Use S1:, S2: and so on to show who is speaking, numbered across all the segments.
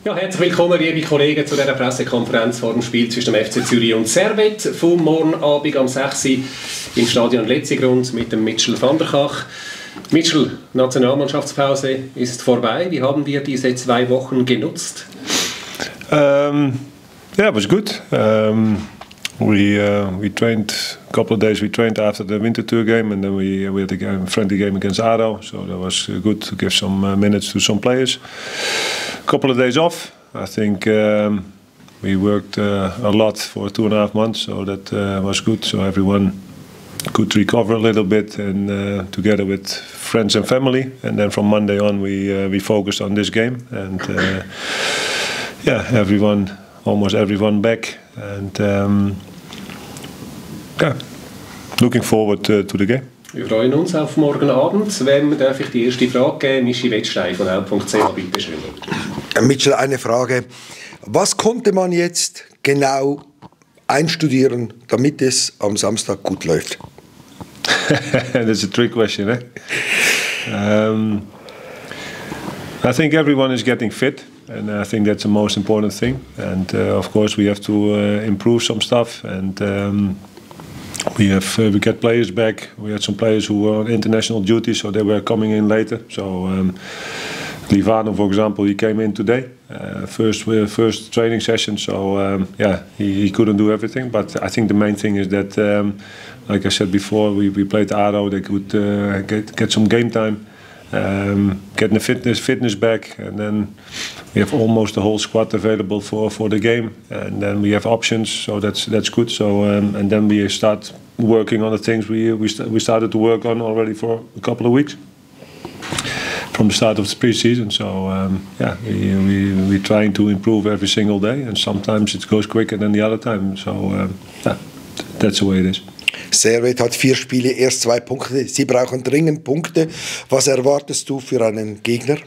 S1: Ja, herzlich willkommen, liebe Kollegen, zu dieser Pressekonferenz vor dem Spiel zwischen dem FC Zürich und Servette vom morgen Abend am 6 Uhr im Stadion Letzigrund mit dem Mitchell van der Kach. Mitchell, Nationalmannschaftspause ist vorbei. Wie haben wir diese 2 Wochen genutzt?
S2: Yeah, it was good. We trained a couple of days. We trained after the winter tour game, and then we had a friendly game against ADO. So that was good to give some minutes to some players. A couple of days off. I think we worked a lot for 2.5 months, so that was good. So everyone could recover a little bit, and together with friends and family. And then from Monday on, we focused on this game, and yeah, almost everyone back, and yeah, looking forward to the game.
S1: Wir freuen uns auf morgen Abend. Wem darf ich die erste Frage geben? Michi Wettstein von Haupt.ch, bitte schön.
S3: Mitchell, eine Frage. Was konnte man jetzt genau einstudieren, damit es am Samstag gut läuft?
S2: That's a trick question, eh? I think everyone is getting fit, and I think that's the most important thing. And of course, we have to improve some stuff. And we get players back. We had some players who were on international duty, so they were coming in later. So Livano, for example, he came in today, first training session. So yeah, he couldn't do everything. But I think the main thing is that, like I said before, we played ADO. They could get some game time. Getting the fitness back, and then we have almost the whole squad available for the game, and then we have options, so that's good. So and then we start working on the things we started to work on already for a couple of weeks from the start of the pre-season. So yeah, we're trying to improve every single day, and sometimes it goes quicker than the other time. So yeah, that's the way it is.
S3: Servette hat 4 Spiele, erst 2 Punkte. Sie brauchen dringend Punkte. Was erwartest du für einen Gegner?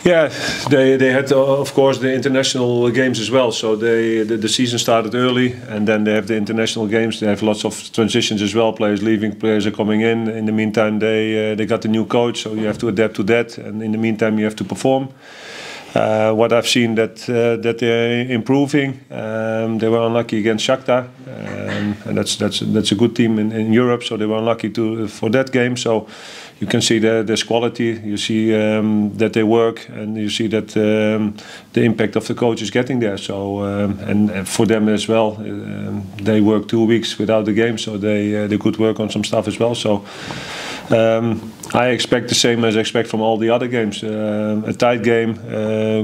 S2: Yeah, they had of course the international games as well. So the season started early, and then they have the international games. They have lots of transitions as well. Players leaving, players are coming in. In the meantime, they got a new coach, so you have to adapt to that. And in the meantime, you have to perform. What I've seen that they're improving. They were unlucky against Shakhtar, and that's a good team in Europe. So they were unlucky for that game. So you can see there's quality. You see that they work, and you see that the impact of the coach is getting there. So and for them as well, they work 2 weeks without the game, so they could work on some stuff as well. So. I expect the same as I expect from all the other games. A tight game,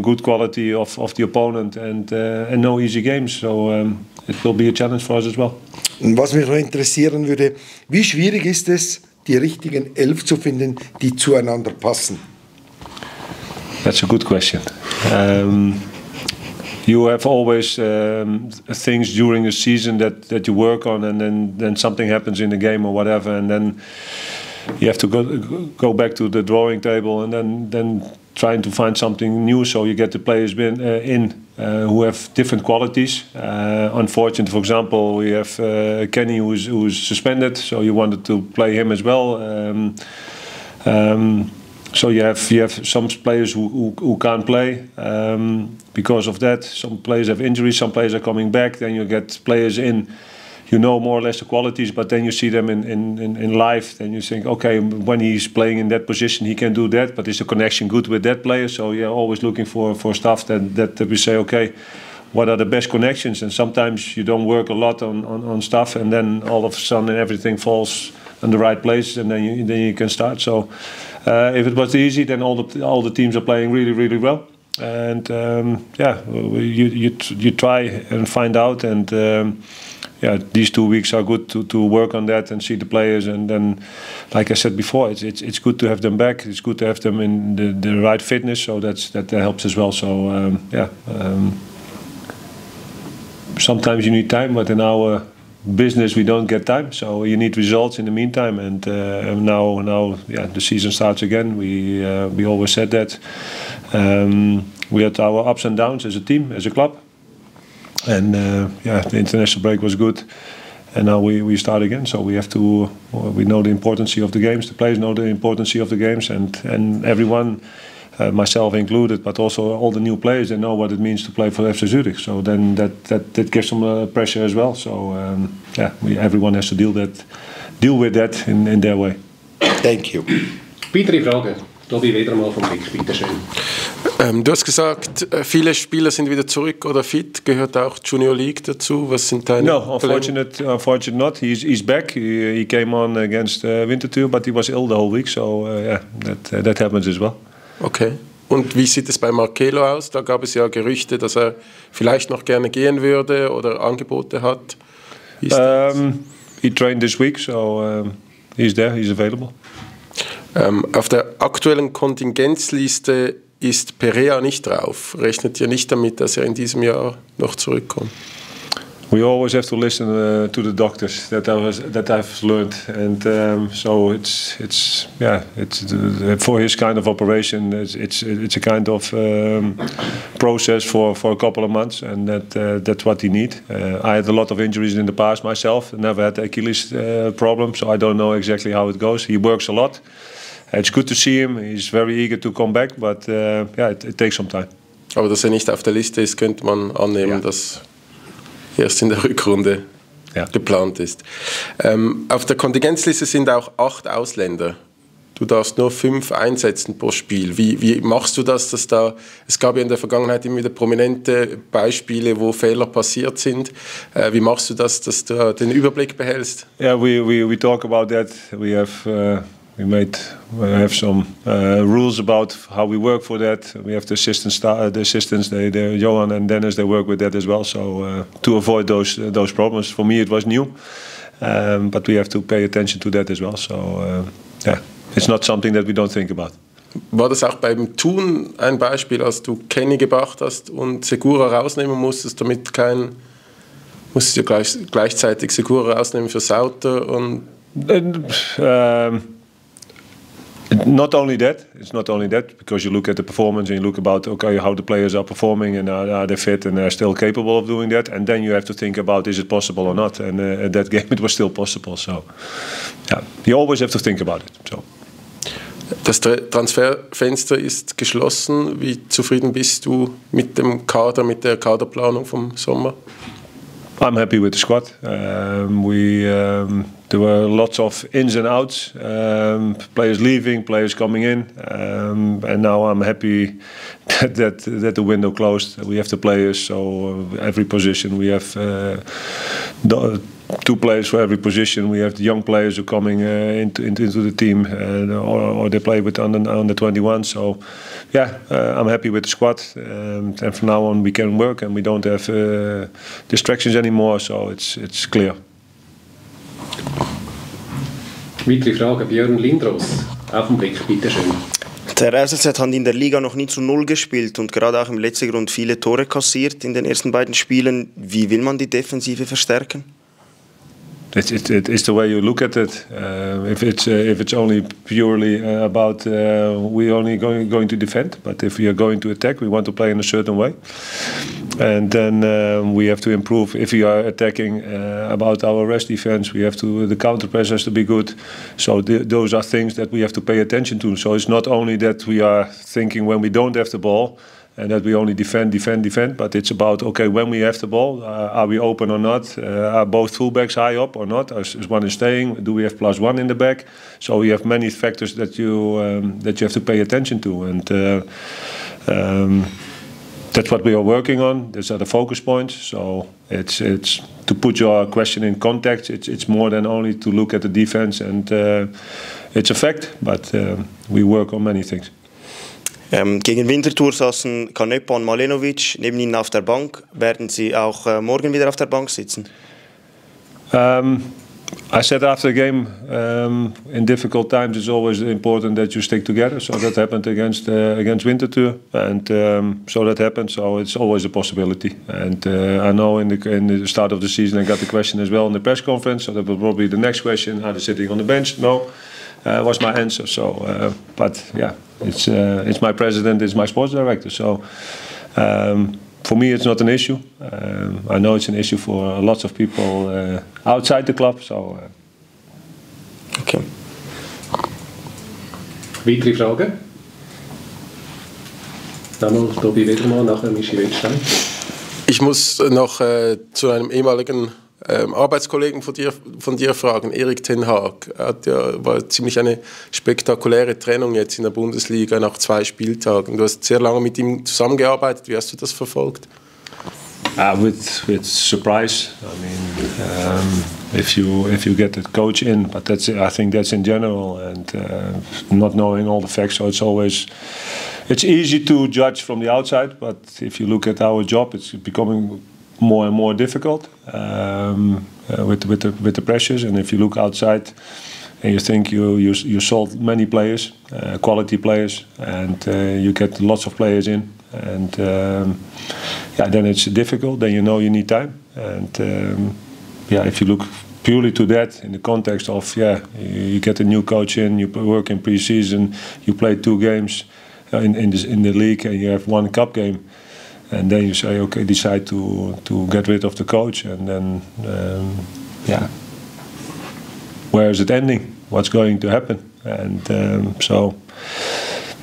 S2: good quality of the opponent, and no easy games. So it will be a challenge for us as well.
S3: Was mich noch interessieren würde, wie schwierig ist es, die richtigen 11 zu finden, die zueinander passen?
S2: That's a good question. You have always things during the season that you work on, and then something happens in the game or whatever, and then you have to go back to the drawing table, and then trying to find something new. So you get the players in who have different qualities. Unfortunately, for example, we have Kenny who's suspended, so you wanted to play him as well. So you have some players who can't play because of that. Some players have injuries. Some players are coming back. Then you get players in. You know more or less the qualities, but then you see them in live, then you think, okay, when he's playing in that position, he can do that, but is the connection good with that player? So you're always looking for stuff that we say, okay, what are the best connections? And sometimes you don't work a lot on stuff, and then all of a sudden everything falls in the right place, and then you can start. So if it was easy, then all the teams are playing really, really well. And yeah, you try and find out, and yeah, these 2 weeks are good to work on that and see the players. And then, like I said before, it's good to have them back. It's good to have them in the right fitness, so that helps as well. So yeah, sometimes you need time, but in our business we don't get time. So you need results in the meantime. And now, yeah, the season starts again. We always said that. We had our ups and downs as a team, as a club. And yeah, the international break was good, and now we start again. So we have to. We know the importance of the games. The players know the importance of the games, and everyone myself included, but also all the new players. They know what it means to play for FC Zürich. So then that gives them pressure as well. So everyone has to deal with that in their way.
S3: Thank you.
S1: Weitere Fragen? Tobi, wieder mal vom Blick, bitteschön.
S4: Du hast gesagt, viele Spieler sind wieder zurück oder fit. Gehört auch Junior League dazu? Was sind deine
S2: No, unfortunately not. He's back. He came on against Winterthur, but he was ill the whole week. So that happens as well.
S4: Okay. Und wie sieht es bei Marcelo aus? Da gab es ja Gerüchte, dass er vielleicht noch gerne gehen würde oder Angebote hat.
S2: He trained this week, so he's there. He's available.
S4: Auf der aktuellen Kontingenzliste ist Perea nicht drauf. Rechnet ihr nicht damit, dass er in diesem Jahr noch zurückkommt?
S2: We always have to listen to the doctors. That I've learned, and so it's for his kind of operation. It's a kind of process for a couple of months, and that's what he needs. I had a lot of injuries in the past myself. Never had Achilles problem, so I don't know exactly how it goes. He works a lot. It's good to see him. He's very eager to come back, but it takes some time.
S4: Aber dass er nicht auf der Liste ist, könnte man annehmen, dass erst in der Rückrunde geplant ist. Auf der Kontingenzliste sind auch 8 Ausländer. Du darfst nur 5 einsetzen pro Spiel. Wie machst du das? Es gab ja in der Vergangenheit immer wieder prominente Beispiele, wo Fehler passiert sind. Wie machst du das, dass du den Überblick behältst?
S2: Yeah, we talk about that. We have some rules about how we work for that. We have the assistants, Johan and Dennis, they work with that as well. So to avoid those problems, for me it was new, but we have to pay attention to that as well. So it's not something that we don't think about.
S4: War das auch beim Tun ein Beispiel, als du Kenny gebracht hast und Segura rausnehmen musstest, musstest du gleichzeitig Segura rausnehmen für Sauter und
S2: Not only that, it's not only that, because you look at the performance and you look about how the players are performing and are they fit and are still capable of doing that, and then you have to think about is it possible or not. And at that game it was still possible. So you always have to think about it. So.
S4: Das Transferfenster ist geschlossen. Wie zufrieden bist du mit dem Kader, mit der Kaderplanung vom Sommer?
S2: I'm happy with the squad. There were lots of ins and outs, players leaving, players coming in, and now I'm happy that the window closed. We have the players, so every position we have 2 players for every position. We have the young players who are coming into the team, or they play with under 21. So, I'm happy with the squad, and from now on we can work and we don't have distractions anymore. So it's clear.
S1: Weitere Frage, Björn Lindros, auf den Blick, bitteschön.
S5: Der RSZ hat in der Liga noch nie zu 0 gespielt und gerade auch im letzten Grund viele Tore kassiert in den ersten beiden Spielen. Wie will man die Defensive verstärken?
S2: It's the way you look at it. If it's only purely about we only going to defend, but if we are going to attack, we want to play in a certain way, and then we have to improve. If we are attacking about our rest defense, the counter press has to be good. So those are things that we have to pay attention to. So it's not only that we are thinking when we don't have the ball, and that we only defend, but it's about, when we have the ball, are we open or not? Are both fullbacks high up or not? Is one is staying? Do we have +1 in the back? So we have many factors that you have to pay attention to, and that's what we are working on. These are the focus points. So it's to put your question in context. It's more than only to look at the defense, and it's a fact, but we work on many things.
S5: Gegen Winterthur saßen Kanepa und Malenovic neben Ihnen auf der Bank. Werden Sie auch morgen wieder auf der Bank sitzen?
S2: I said after the game, in difficult times, it's always important that you stick together. So that happened against Winterthur, and so that happened. So it's always a possibility. And I know in the start of the season, I got the question as well in the press conference. So that will probably be the next question: are they sitting on the bench? No, was my answer. So, but it's my president, it's my sports director. So. For me, it's not an issue. I know it's an issue for lots of people outside the club. So,
S1: Weitere Fragen? Einmal Tobi Wedermann, nachher Michi Wettstein.
S4: Ich muss noch zu einem ehemaligen Arbeitskollegen von dir fragen, Erik ten Haag. War ziemlich eine spektakuläre Trennung jetzt in der Bundesliga nach 2 Spieltagen. Du hast sehr lange mit ihm zusammengearbeitet. Wie hast du das verfolgt?
S2: With surprise. I mean, if you get the coach in, but I think that's in general, and not knowing all the facts. So it's easy to judge from the outside, but if you look at our job, it's becoming more and more difficult with the pressures. And if you look outside and you think you sold many players, quality players, and you get lots of players in, and then it's difficult. Then you need time. And if you look purely to that in the context of you get a new coach in, you work in pre-season, you play 2 games in the league, and you have 1 cup game. And then you say, okay, decide to get rid of the coach, and then where is it ending? What's going to happen? And so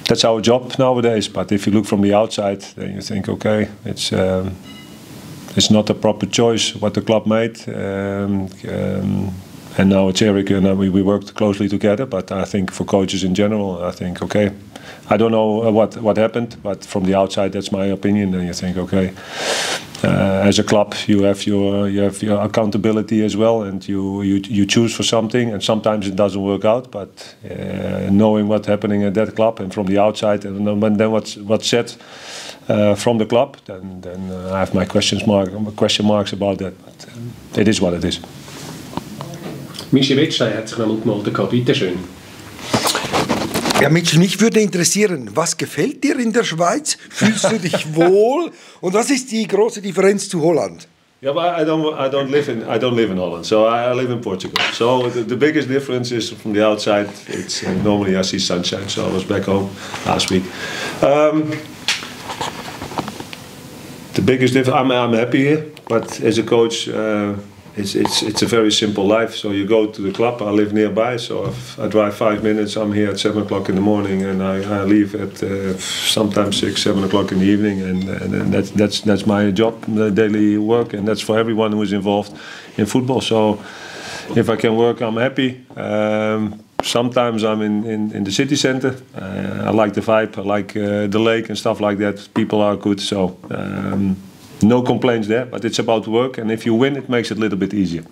S2: that's our job nowadays. But if you look from the outside, then you think, okay, it's not a proper choice what the club made. And now it's Eric, and we worked closely together. But I think for coaches in general, I think, okay, I don't know what happened, but from the outside, that's my opinion. And you think, okay, as a club, you have your accountability as well, and you choose for something, and sometimes it doesn't work out. But knowing what's happening at that club, and from the outside, and then what's said from the club, then I have my question marks about that. But it is what it is.
S1: Michi Wettstein hat sich noch mal gemeldet. Bitte schön.
S3: Ja, Mitchell, mich würde interessieren, was gefällt dir in der Schweiz? Fühlst du dich wohl? Und was ist die große Differenz zu Holland?
S2: Yeah, but I don't live in Holland, so I live in Portugal. So the biggest difference is from the outside. It's normally I see sunshine, so I was back home last week. The biggest difference, I'm happy here, but as a coach, it's a very simple life. So you go to the club. I live nearby, so if I drive 5 minutes, I'm here at 7 o'clock in the morning, and I leave at sometimes 6, 7 o'clock in the evening, and that's my job, the daily work, and that's for everyone who is involved in football. So if I can work, I'm happy. Sometimes I'm in the city center. I like the vibe. I like the lake and stuff like that. People are good, so. No complaints there, but it's about work, and if you win, it makes it a little bit easier.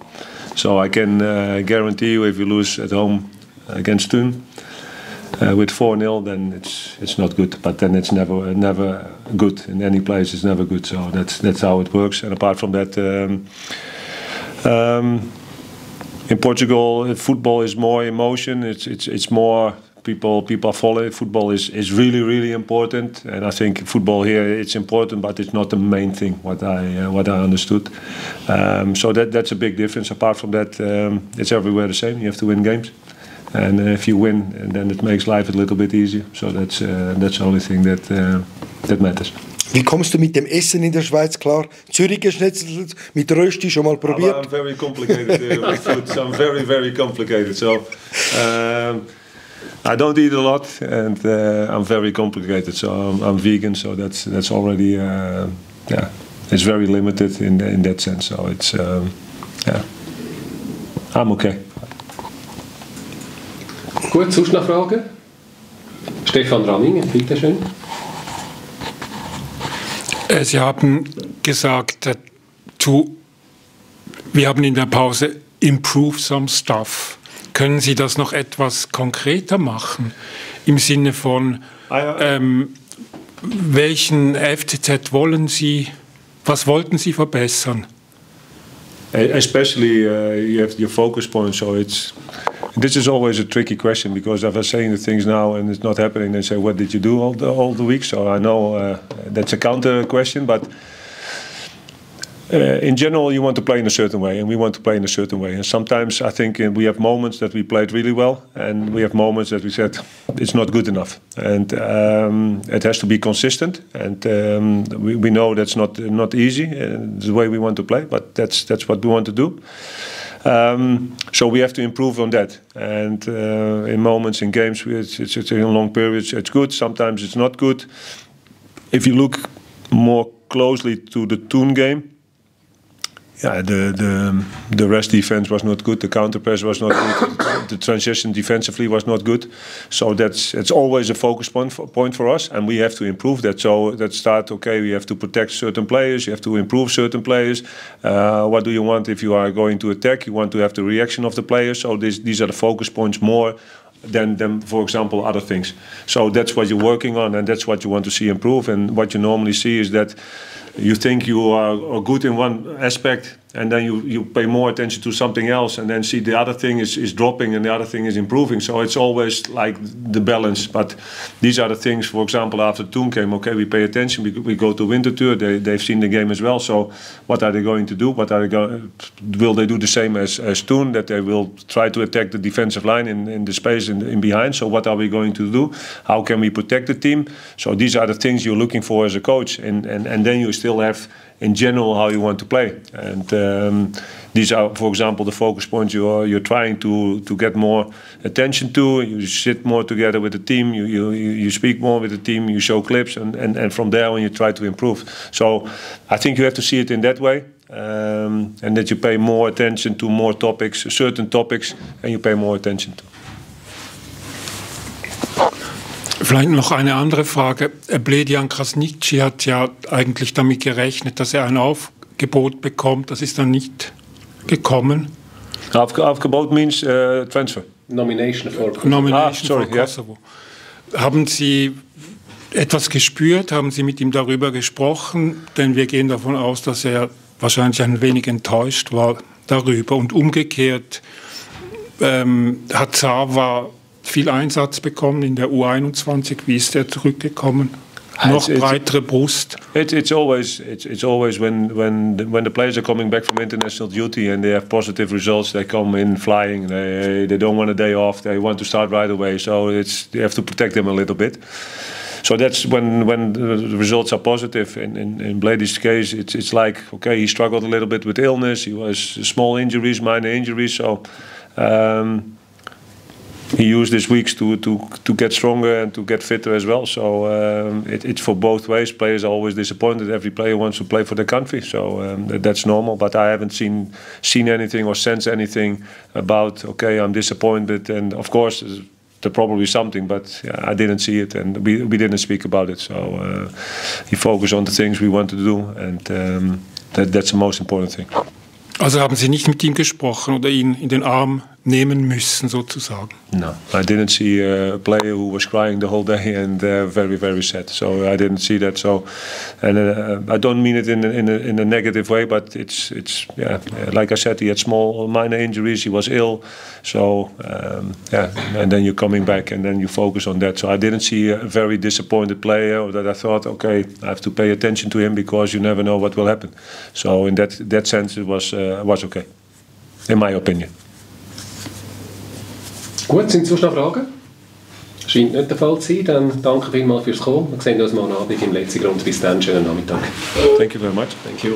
S2: So I can guarantee you, if you lose at home against Thun with 4-0, then it's not good. But then it's never good in any place. It's never good. So that's how it works. And apart from that, in Portugal, football is more emotion. It's more. People follow it. Football is really important, and I think football here it's important, but it's not the main thing. What I understood. So that's a big difference. Apart from that, it's everywhere the same. You have to win games, and if you win, then it makes life a little bit easier. So that's the only thing that matters.
S3: Wie kommst du mit dem Essen in der Schweiz klar? Zürich geschnetzelt mit Rösti schon mal probiert?
S2: I'm very complicated with food. So I'm very complicated. So. I don't eat a lot, and I'm very complicated. So I'm vegan, so that's already it's very limited in that sense. So it's I'm okay.
S1: Gut, sonst noch Fragen? Stefan Ramming, bitte schön.
S6: Sie haben gesagt, wir haben in der Pause improve some stuff. Können Sie das noch etwas konkreter machen? Im Sinne von, welchen FCZ wollen Sie, was wollten Sie verbessern?
S2: Especially you have your focus point, so this is always a tricky question, because if I'm saying the things now and it's not happening, they say, what did you do all the week? So I know that's a counter question, but in general, you want to play in a certain way, and we want to play in a certain way. And sometimes I think we have moments that we played really well, and we have moments that we said it's not good enough. And it has to be consistent. And we know that's not easy, the way we want to play, but that's what we want to do. So we have to improve on that. And in moments in games, it's in long periods, it's good. Sometimes it's not good. if you look more closely to the Thun game, yeah, the rest defense was not good. The counter press was not good. The transition defensively was not good. So it's always a focus point for us, and we have to improve that. So that start, okay, we have to protect certain players. You have to improve certain players. What do you want if you are going to attack? You want to have the reaction of the players. So these are the focus points more than, for example, other things. So that's what you're working on, and that's what you want to see improve. And what you normally see is that you think you are good in one aspect, and then you pay more attention to something else, and then see the other thing is dropping and the other thing is improving. So it's always like the balance. But these are the things, for example, after Thun came, okay, we pay attention, we go to Winterthur, they've seen the game as well. So what are they going to do? Will they do the same as Thun, that they will try to attack the defensive line in the space in behind? So what are we going to do? How can we protect the team? So these are the things you're looking for as a coach, and then you still have in general how you want to play. And these are, for example, the focus points you're trying to get more attention to. You sit more together with the team, you speak more with the team, you show clips, and from there on you try to improve. So I think you have to see it in that way, and that you pay more attention to more topics, certain topics, and you pay more attention to.
S6: Vielleicht noch eine andere Frage. Bledian Krasniqi hat ja eigentlich damit gerechnet, dass er ein Aufgebot bekommt. Das ist dann nicht gekommen.
S2: Aufgebot means transfer.
S1: Nomination for
S6: Kosovo. Haben Sie etwas gespürt? Haben Sie mit ihm darüber gesprochen? Denn wir gehen davon aus, dass er wahrscheinlich ein wenig enttäuscht war darüber. Und umgekehrt hat Sava viel Einsatz bekommen in der U21. Wie ist er zurückgekommen? Noch breitere Brust.
S2: It's always when the players are coming back from international duty and they have positive results, they come in flying. They don't want a day off. They want to start right away. So you have to protect them a little bit. So that's when the results are positive. In Blady's case, it's like, okay, he struggled a little bit with illness. He was small injuries, minor injuries. So he used these weeks to get stronger and to get fitter as well. So it's for both ways. Players are always disappointed. Every player wants to play for their country. So that's normal. But I haven't seen anything or sensed anything about, okay, I'm disappointed. And of course, there's probably something, but I didn't see it, and we didn't speak about it. So he focused on the things we want to do, and that's the most important thing.
S6: Also haben Sie nicht mit ihm gesprochen oder ihn in den Arm nehmen müssen, sozusagen?
S2: No, I didn't see a player who was crying the whole day and very, very sad. So I didn't see that. So, and I don't mean it in a negative way, but it's like I said, he had small minor injuries. He was ill. So and then you're coming back and then you focus on that. So I didn't see a very disappointed player, or that I thought, okay, I have to pay attention to him because you never know what will happen. So in that sense, it was okay, in my opinion.
S1: Gut, sind sonst noch Fragen? Scheint nicht der Fall zu sein. Dann danke vielmals fürs Kommen. Wir sehen uns morgen Abend im letzten Grund. Bis dann, schönen Nachmittag.
S2: Thank you very much.
S1: Thank you.